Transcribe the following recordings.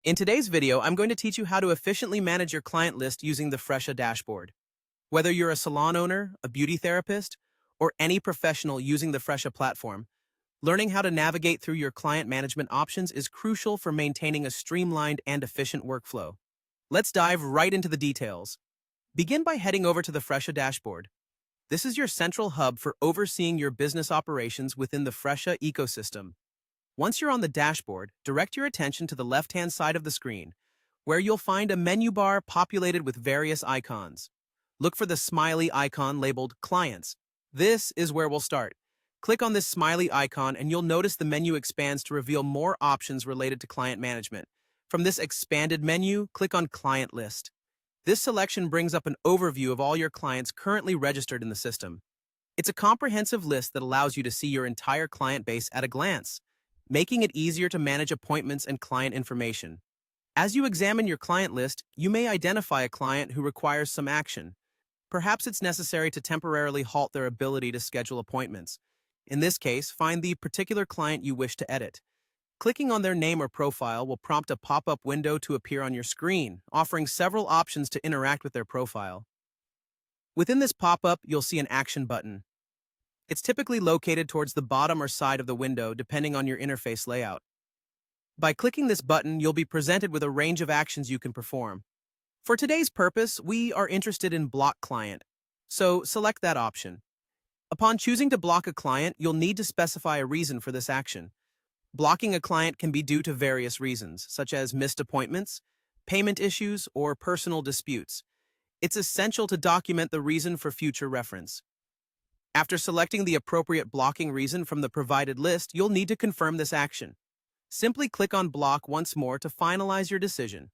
In today's video, I'm going to teach you how to efficiently manage your client list using the Fresha dashboard. Whether you're a salon owner, a beauty therapist, or any professional using the Fresha platform, learning how to navigate through your client management options is crucial for maintaining a streamlined and efficient workflow. Let's dive right into the details. Begin by heading over to the Fresha dashboard. This is your central hub for overseeing your business operations within the Fresha ecosystem. Once you're on the dashboard, direct your attention to the left-hand side of the screen, where you'll find a menu bar populated with various icons. Look for the smiley icon labeled Clients. This is where we'll start. Click on this smiley icon and you'll notice the menu expands to reveal more options related to client management. From this expanded menu, click on Client List. This selection brings up an overview of all your clients currently registered in the system. It's a comprehensive list that allows you to see your entire client base at a glance, making it easier to manage appointments and client information. As you examine your client list, you may identify a client who requires some action. Perhaps it's necessary to temporarily halt their ability to schedule appointments. In this case, find the particular client you wish to edit. Clicking on their name or profile will prompt a pop-up window to appear on your screen, offering several options to interact with their profile. Within this pop-up, you'll see an action button. It's typically located towards the bottom or side of the window, depending on your interface layout. By clicking this button, you'll be presented with a range of actions you can perform. For today's purpose, we are interested in Block Client, so select that option. Upon choosing to block a client, you'll need to specify a reason for this action. Blocking a client can be due to various reasons, such as missed appointments, payment issues, or personal disputes. It's essential to document the reason for future reference. After selecting the appropriate blocking reason from the provided list, you'll need to confirm this action. Simply click on Block once more to finalize your decision.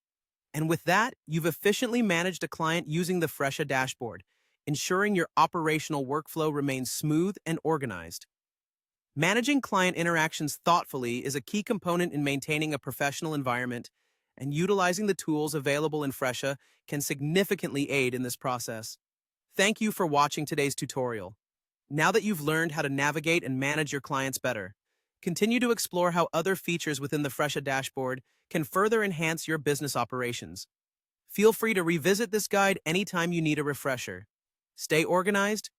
And with that, you've efficiently managed a client using the Fresha dashboard, ensuring your operational workflow remains smooth and organized. Managing client interactions thoughtfully is a key component in maintaining a professional environment, and utilizing the tools available in Fresha can significantly aid in this process. Thank you for watching today's tutorial. Now that you've learned how to navigate and manage your clients better, continue to explore how other features within the Fresha dashboard can further enhance your business operations. Feel free to revisit this guide anytime you need a refresher. Stay organized,